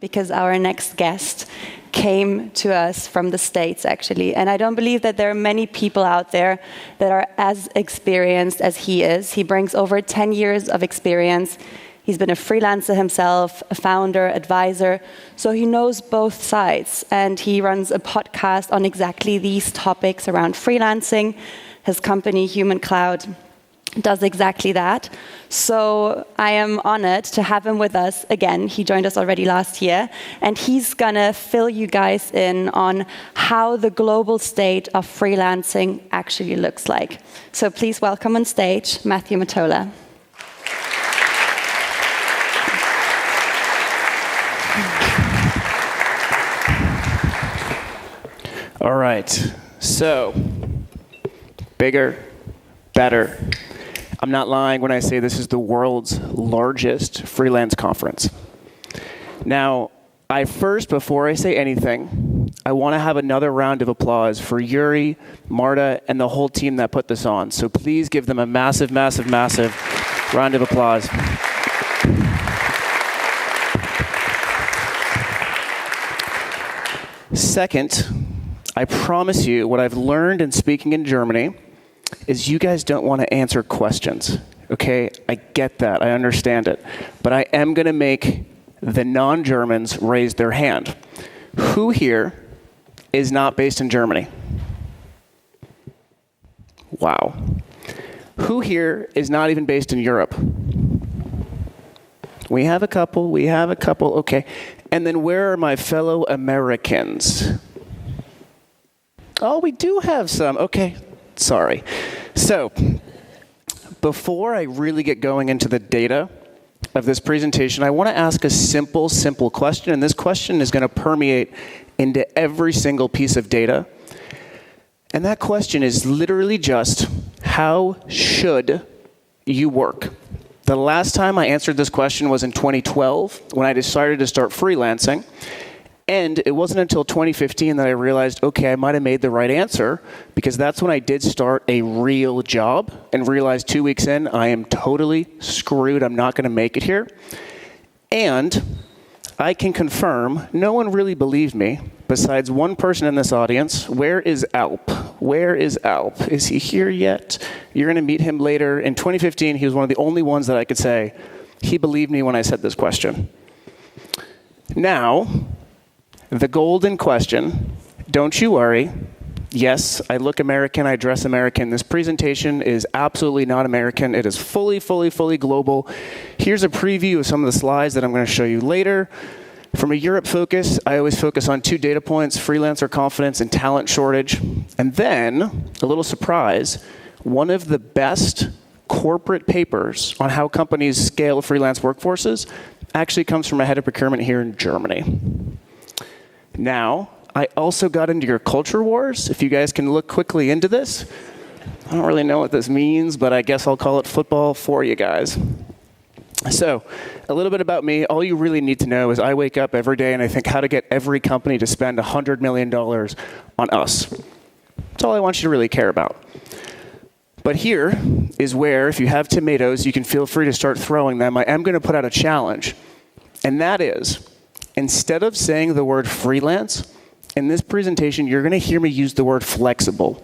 because our next guest came to us from the States, actually. And I don't believe that there are many people out there that are as experienced as he is. He brings over 10 years of experience. He's been a freelancer himself, a founder, advisor, so he knows both sides. And he runs a podcast on exactly these topics around freelancing. His company, Human Cloud, does exactly that. So I am honored to have him with us again. He joined us already last year, and he's gonna fill you guys in on how the global state of freelancing actually looks like. So please welcome on stage, Matthew Mottola. All right, so bigger, better. I'm not lying when I say this is the world's largest freelance conference. Now, before I say anything, I want to have another round of applause for Yuri, Marta, and the whole team that put this on. So please give them a massive, massive, massive round of applause. Second, I promise you what I've learned in speaking in Germany is you guys don't want to answer questions, okay? I get that, I understand it. But I am gonna make the non-Germans raise their hand. Who here is not based in Germany? Wow. Who here is not even based in Europe? We have a couple, okay. And then where are my fellow Americans? Oh, we do have some, okay. Sorry. So, before I really get going into the data of this presentation, I want to ask a simple question, and this question is going to permeate into every single piece of data. And that question is literally just, how should you work? The last time I answered this question was in 2012, when I decided to start freelancing. And it wasn't until 2015 that I realized, okay, I might have made the right answer, because that's when I did start a real job and realized 2 weeks in, I am totally screwed. I'm not going to make it here. And I can confirm, no one really believed me besides one person in this audience. Where is Alp? Where is Alp? Is he here yet? You're going to meet him later. In 2015, he was one of the only ones that I could say, he believed me when I said this question. Now, the golden question, don't you worry. Yes, I look American, I dress American. This presentation is absolutely not American. It is fully global. Here's a preview of some of the slides that I'm going to show you later. From a Europe focus, I always focus on 2 data points, freelancer confidence and talent shortage. And then, a little surprise, one of the best corporate papers on how companies scale freelance workforces actually comes from a head of procurement here in Germany. Now, I also got into your culture wars. If you guys can look quickly into this. I don't really know what this means, but I guess I'll call it football for you guys. So, a little bit about me. All you really need to know is I wake up every day and I think how to get every company to spend $100 million on us. That's all I want you to really care about. But here is where, if you have tomatoes, you can feel free to start throwing them. I am going to put out a challenge, and that is, instead of saying the word freelance, in this presentation, you're going to hear me use the word flexible.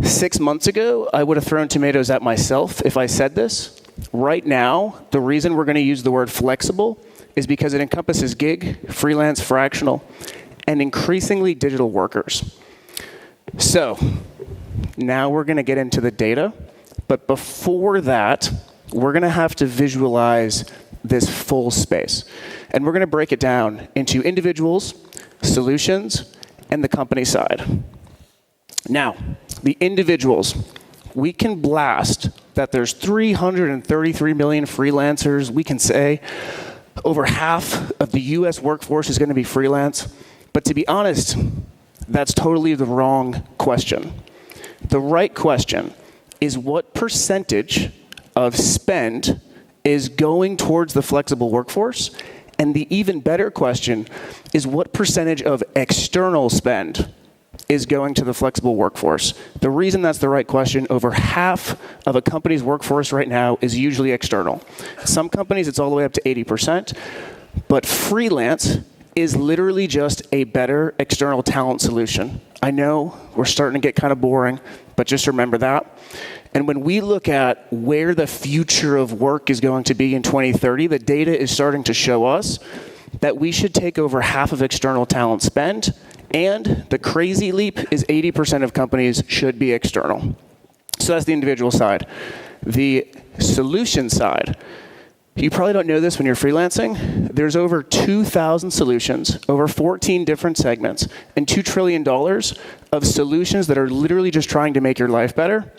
6 months ago, I would have thrown tomatoes at myself if I said this. Right now, the reason we're going to use the word flexible is because it encompasses gig, freelance, fractional, and increasingly digital workers. So, now we're going to get into the data, but before that, we're going to have to visualize this full space. And we're going to break it down into individuals, solutions, and the company side. Now, the individuals, we can blast that there's 333 million freelancers. We can say over half of the US workforce is going to be freelance. But to be honest, that's totally the wrong question. The right question is, what percentage of spend is going towards the flexible workforce? And the even better question is, what percentage of external spend is going to the flexible workforce? The reason that's the right question, over half of a company's workforce right now is usually external. Some companies, it's all the way up to 80%. But Freelance is literally just a better external talent solution. I know we're starting to get kind of boring, but just remember that. And when we look at where the future of work is going to be in 2030, the data is starting to show us that we should take over half of external talent spend, and the crazy leap is 80% of companies should be external. So that's the individual side. The solution side, you probably don't know this when you're freelancing. There's over 2,000 solutions, over 14 different segments, and $2 trillion of solutions that are literally just trying to make your life better.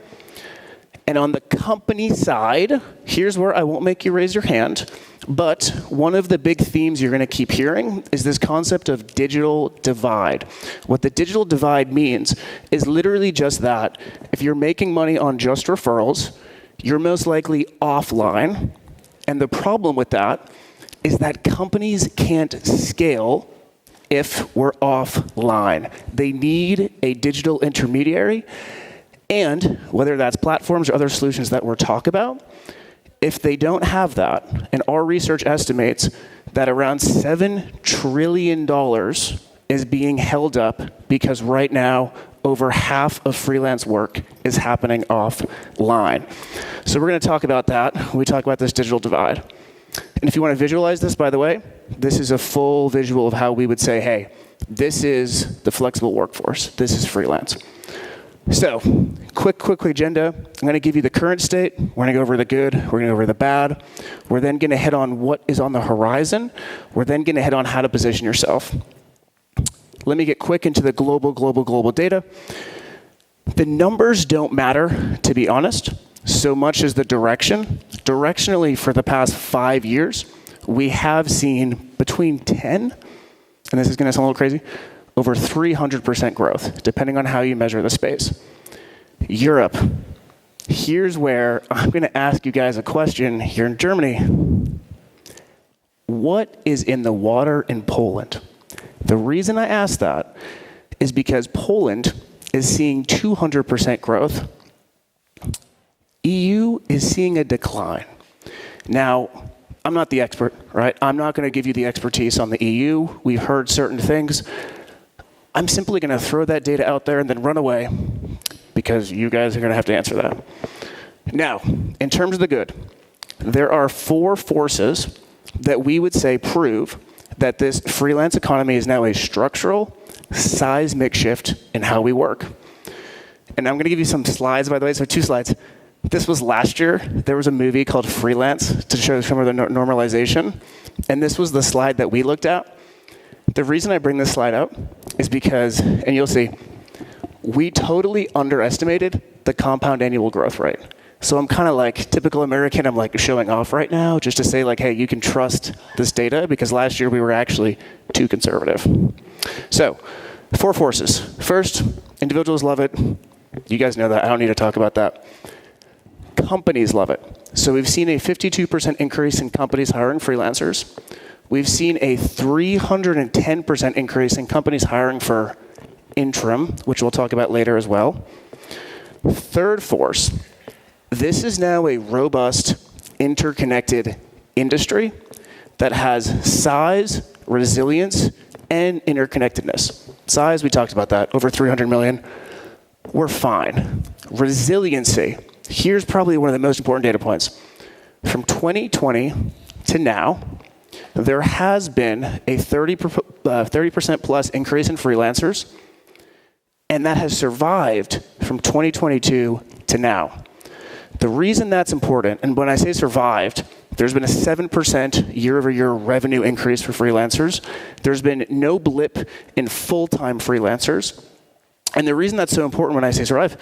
And on the company side, here's where I won't make you raise your hand, but one of the big themes you're going to keep hearing is this concept of digital divide. What the digital divide means is literally just that. If you're making money on just referrals, you're most likely offline. And the problem with that is that companies can't scale if we're offline. They need a digital intermediary. And whether that's platforms or other solutions that we'll talk about, if they don't have that, and our research estimates that around $7 trillion is being held up because right now over half of freelance work is happening offline. So we're going to talk about that when we talk about this digital divide. And if you want to visualize this, by the way, this is a full visual of how we would say, hey, this is the flexible workforce. This is freelance. So, quick agenda. I'm going to give you the current state. We're going to go over the good. We're going to go over the bad. We're then going to hit on what is on the horizon. We're then going to hit on how to position yourself. Let me get quick into the global data. The numbers don't matter, to be honest, so much as the direction. Directionally, for the past 5 years, we have seen between 10, and this is going to sound a little crazy, over 300% growth, depending on how you measure the space. Europe. Here's where I'm going to ask you guys a question here in Germany. What is in the water in Poland? The reason I ask that is because Poland is seeing 200% growth. EU is seeing a decline. Now, I'm not the expert, right? I'm not going to give you the expertise on the EU. We've heard certain things. I'm simply going to throw that data out there and then run away because you guys are going to have to answer that. Now, in terms of the good, there are 4 forces that we would say prove that this freelance economy is now a structural, seismic shift in how we work. And I'm going to give you some slides, by the way, so 2 slides. This was last year. There was a movie called Freelance to show some of the normalization. And this was the slide that we looked at. The reason I bring this slide up is because, and you'll see, we totally underestimated the compound annual growth rate. So I'm kind of like typical American, I'm like showing off right now just to say like, hey, you can trust this data because last year we were actually too conservative. So 4 forces. First, individuals love it. You guys know that. I don't need to talk about that. Companies love it. So we've seen a 52% increase in companies hiring freelancers. We've seen a 310% increase in companies hiring for interim, which we'll talk about later as well. Third force, this is now a robust, interconnected industry that has size, resilience, and interconnectedness. Size, we talked about that, over 300 million. We're fine. Resiliency, here's probably one of the most important data points. From 2020 to now, there has been a 30% plus increase in freelancers, and that has survived from 2022 to now. The reason that's important, and when I say survived, there's been a 7% year-over-year revenue increase for freelancers. There's been no blip in full-time freelancers. And the reason that's so important when I say survive,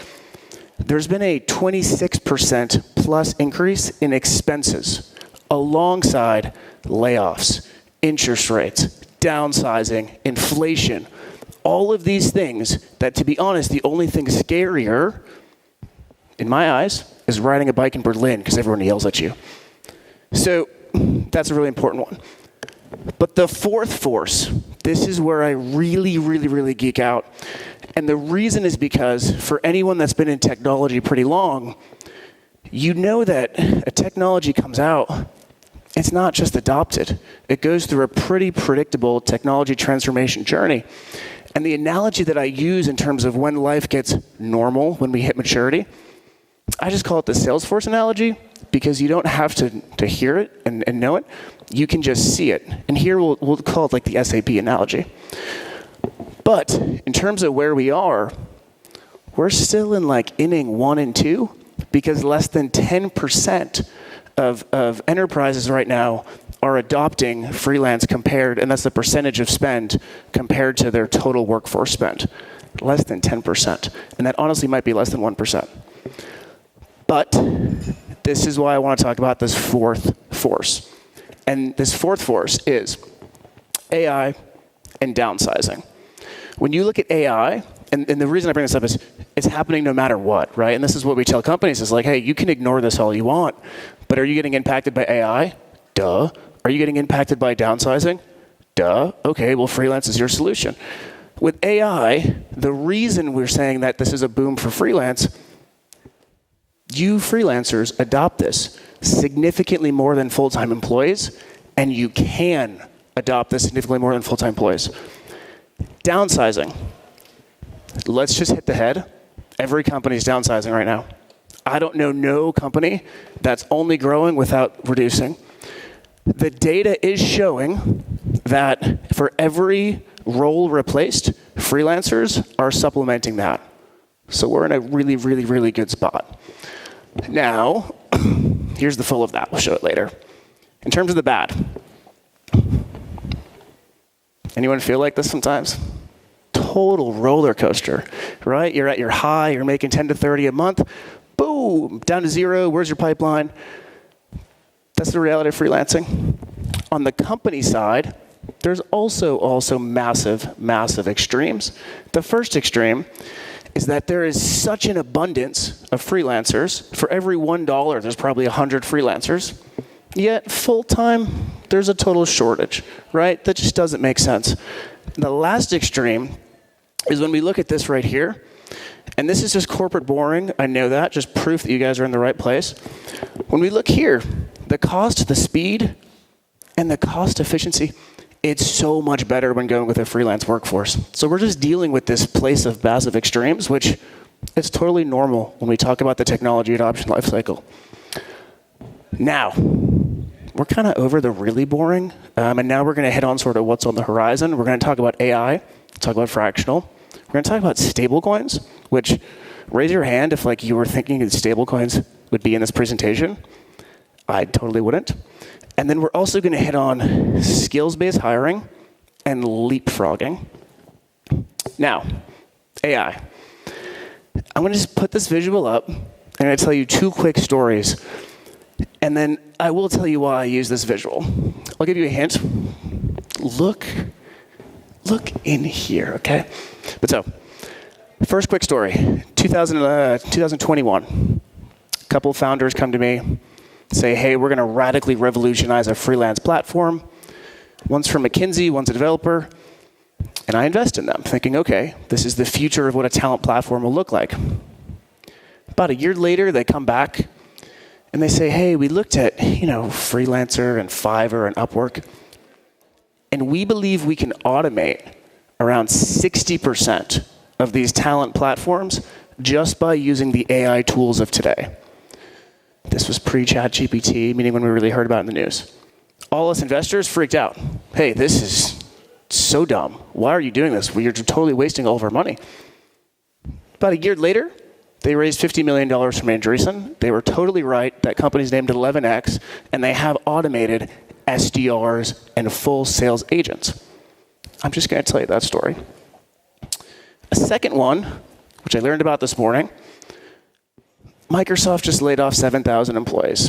there's been a 26% plus increase in expenses alongside layoffs, interest rates, downsizing, inflation, all of these things that, to be honest, the only thing scarier, in my eyes, is riding a bike in Berlin because everyone yells at you. So that's a really important one. But the 4th force, this is where I really geek out. And the reason is because for anyone that's been in technology pretty long, you know that a technology comes out, it's not just adopted. It goes through a pretty predictable technology transformation journey. And the analogy that I use in terms of when life gets normal, when we hit maturity, I just call it the Salesforce analogy, because you don't have to hear it and know it. You can just see it. And here we'll call it like the SAP analogy. But in terms of where we are, we're still in like inning 1 and 2, because less than 10% of enterprises right now are adopting freelance compared, and that's the percentage of spend compared to their total workforce spend. Less than 10%. And that honestly might be less than 1%. But this is why I want to talk about this fourth force. And this fourth force is AI and downsizing. When you look at AI, and the reason I bring this up is it's happening no matter what, right? And this is what we tell companies is like, hey, you can ignore this all you want, but are you getting impacted by AI? Duh. Are you getting impacted by downsizing? Duh. Okay, well, freelance is your solution. With AI, the reason we're saying that this is a boom for freelance, you freelancers adopt this significantly more than full-time employees, and you can adopt this significantly more than full-time employees. Downsizing. Let's just hit the head. Every company is downsizing right now. I don't know no company that's only growing without reducing. The data is showing that for every role replaced, freelancers are supplementing that. So we're in a really, really, really good spot. Now, here's the full of that. We'll show it later. In terms of the bad, anyone feel like this sometimes? Total roller coaster, right? You're at your high, you're making 10 to 30 a month, boom, down to 0, where's your pipeline? That's the reality of freelancing. On the company side, there's also massive, massive extremes. The first extreme is that there is such an abundance of freelancers. For every $1, there's probably 100 freelancers. Yet full-time, there's a total shortage, right? That just doesn't make sense. The last extreme is when we look at this right here, and this is just corporate boring, I know that, just proof that you guys are in the right place. When we look here, the cost, the speed, and the cost efficiency, it's so much better when going with a freelance workforce. So we're just dealing with this place of massive extremes, which is totally normal when we talk about the technology adoption lifecycle. Now, we're kind of over the really boring, and now we're going to hit on sort of what's on the horizon. We're going to talk about AI, talk about fractional. We're going to talk about stablecoins, which, raise your hand if like you were thinking that stablecoins would be in this presentation. I totally wouldn't. And then we're also going to hit on skills-based hiring and leapfrogging. Now, AI. I'm going to just put this visual up. I'm going to tell you 2 quick stories. And then I will tell you why I use this visual. I'll give you a hint. Look in here, okay? But so, first quick story. 2021. A couple founders come to me, say, hey, we're going to radically revolutionize our freelance platform. One's from McKinsey, one's a developer. And I invest in them, thinking, okay, this is the future of what a talent platform will look like. About a year later, they come back and they say, hey, we looked at, Freelancer and Fiverr and Upwork, and we believe we can automate around 60% of these talent platforms just by using the AI tools of today. This was pre-ChatGPT, meaning when we really heard about it in the news. All us investors freaked out. Hey, this is so dumb. Why are you doing this? Well, you're totally wasting all of our money. About a year later, they raised $50 million from Andreessen. They were totally right. That company's named 11X, and they have automated SDRs and full sales agents. I'm just going to tell you that story. A second one, which I learned about this morning, Microsoft just laid off 7,000 employees.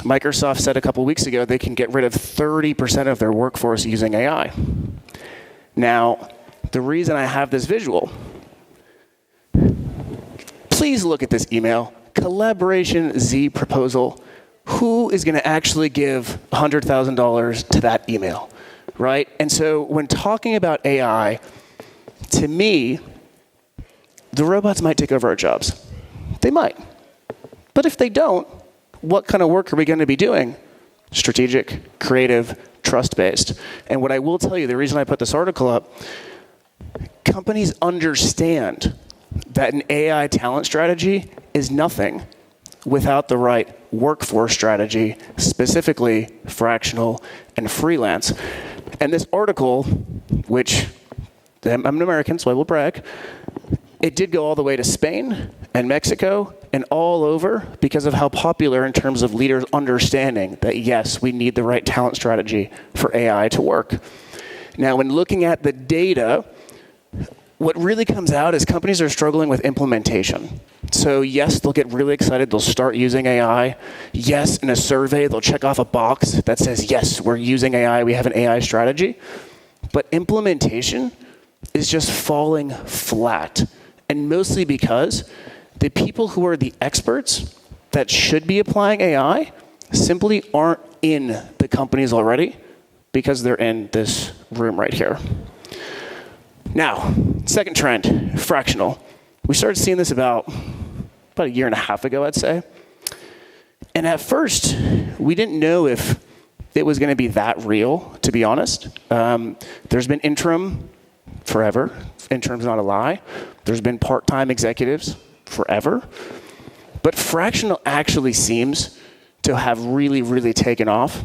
Microsoft said a couple weeks ago they can get rid of 30% of their workforce using AI. Now, the reason I have this visual, please look at this email, Collaboration Z proposal. Who is going to actually give $100,000 to that email, right? And so when talking about AI, to me, the robots might take over our jobs. They might. But if they don't, what kind of work are we going to be doing? strategic, creative, trust-based. And what I will tell you, the reason I put this article up, companies understand that an AI talent strategy is nothing without the right workforce strategy, specifically fractional and freelance. And this article, which I'm an American, so I will brag, it did go all the way to Spain and Mexico and all over because of how popular in terms of leaders understanding that, yes, we need the right talent strategy for AI to work. Now, when looking at the data, what really comes out is companies are struggling with implementation. So yes, they'll get really excited, they'll start using AI. Yes, in a survey, they'll check off a box that says, yes, we're using AI, we have an AI strategy. But implementation is just falling flat. And mostly because the people who are the experts that should be applying AI simply aren't in the companies already because they're in this room right here. Now, second trend, fractional. We started seeing this about a year and a half ago, I'd say. And at first, we didn't know if it was going to be that real, to be honest. There's been interim forever. Interim's not a lie. There's been part-time executives forever. But fractional actually seems to have really, really taken off.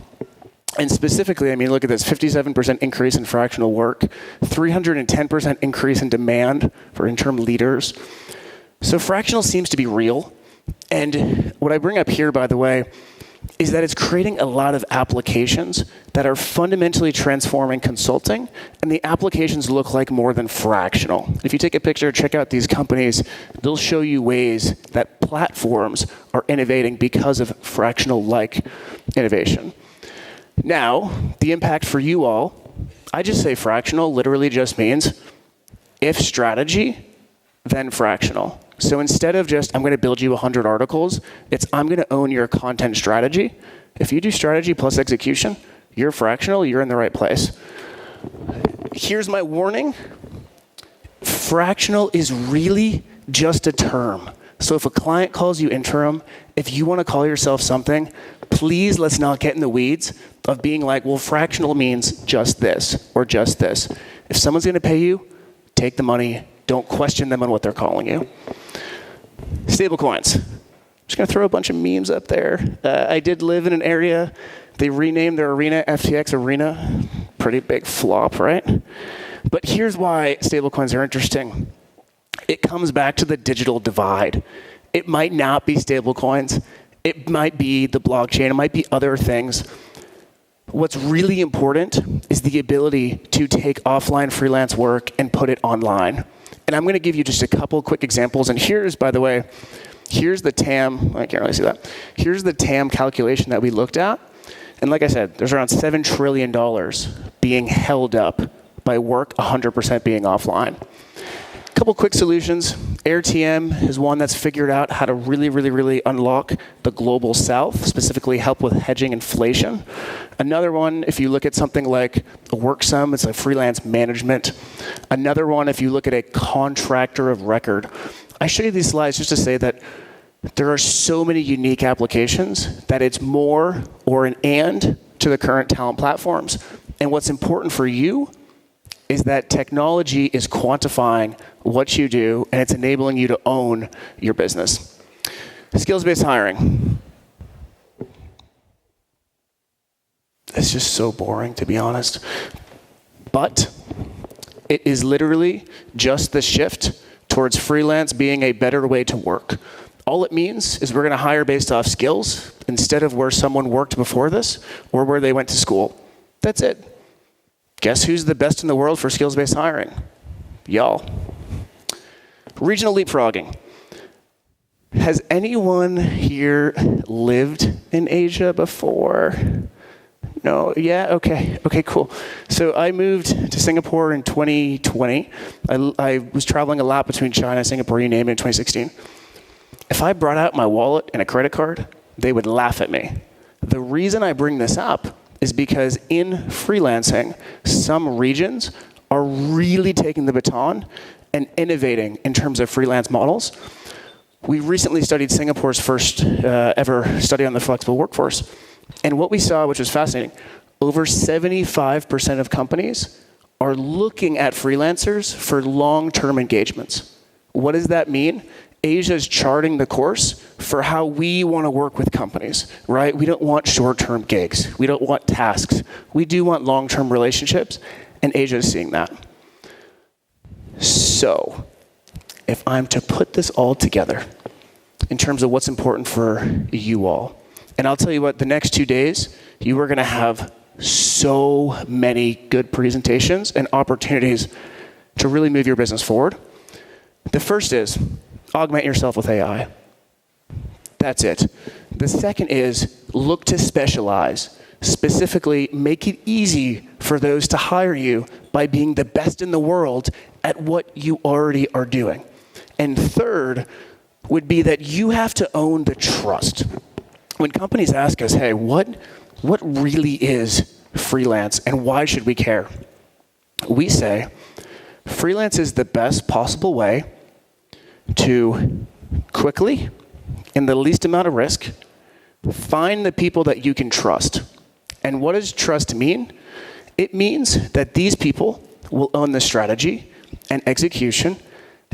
And specifically, I mean, look at this, 57% increase in fractional work, 310% increase in demand for interim leaders. So fractional seems to be real. And what I bring up here, by the way, is that it's creating a lot of applications that are fundamentally transforming consulting, and the applications look like more than fractional. If you take a picture, check out these companies, they'll show you ways that platforms are innovating because of fractional-like innovation. Now, the impact for you all, I just say fractional literally just means if strategy, then fractional. So instead of just, I'm going to build you 100 articles, it's I'm going to own your content strategy. If you do strategy plus execution, you're fractional, you're in the right place. Here's my warning. Fractional is really just a term. So if a client calls you interim, if you want to call yourself something, please let's not get in the weeds of being like, well, fractional means just this or just this. If someone's going to pay you, take the money. Don't question them on what they're calling you. Stablecoins. I'm just going to throw a bunch of memes up there. I did live in an area. They renamed their arena FTX Arena. Pretty big flop, right? But here's why stablecoins are interesting. It comes back to the digital divide. It might not be stablecoins. It might be the blockchain. It might be other things. What's really important is the ability to take offline freelance work and put it online. And I'm going to give you just a couple quick examples. And here's, by the way, here's the TAM. I can't really see that. Here's the TAM calculation that we looked at. And like I said, there's around $7 trillion being held up by work 100% being offline. A couple quick solutions. AirTM is one that's figured out how to really unlock the global south, specifically help with hedging inflation. Another one, if you look at something like a WorkSum, it's a freelance management. Another one, if you look at a contractor of record. I show you these slides just to say that there are so many unique applications that it's more or an and to the current talent platforms. And what's important for you is that technology is quantifying what you do, and it's enabling you to own your business. Skills-based hiring. It's just so boring, to be honest. But it is literally just the shift towards freelance being a better way to work. All it means is we're going to hire based off skills instead of where someone worked before this or where they went to school. That's it. Guess who's the best in the world for skills-based hiring? Y'all. Regional leapfrogging. Has anyone here lived in Asia before? No? Yeah? Okay. Okay, cool. So I moved to Singapore in 2020. I was traveling a lot between China and Singapore, you name it, in 2016. If I brought out my wallet and a credit card, they would laugh at me. The reason I bring this up is because in freelancing, some regions are really taking the baton and innovating in terms of freelance models. We recently studied Singapore's first ever study on the flexible workforce. And what we saw, which was fascinating, over 75% of companies are looking at freelancers for long-term engagements. What does that mean? Asia is charting the course for how we want to work with companies, right? We don't want short-term gigs. We don't want tasks. We do want long-term relationships, and Asia is seeing that. So, if I'm to put this all together in terms of what's important for you all, and I'll tell you what, the next 2 days, you are going to have so many good presentations and opportunities to really move your business forward. The first is augment yourself with AI. That's it. The second is look to specialize. Specifically, make it easy for those to hire you by being the best in the world at what you already are doing. And third would be that you have to own the trust. When companies ask us, hey, what really is freelance and why should we care? We say, freelance is the best possible way to quickly, in the least amount of risk, find the people that you can trust. And what does trust mean? It means that these people will own the strategy and execution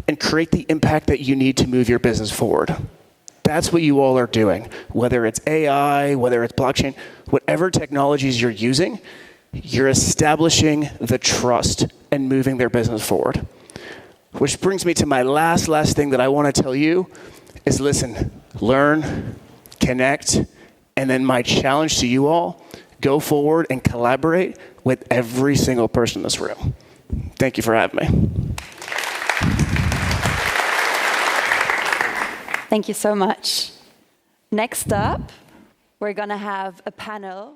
and create the impact that you need to move your business forward. That's what you all are doing. Whether it's AI, whether it's blockchain, whatever technologies you're using, you're establishing the trust and moving their business forward. Which brings me to my last thing that I want to tell you is listen, learn, connect, and then my challenge to you all, go forward and collaborate with every single person in this room. Thank you for having me. Thank you so much. Next up, we're going to have a panel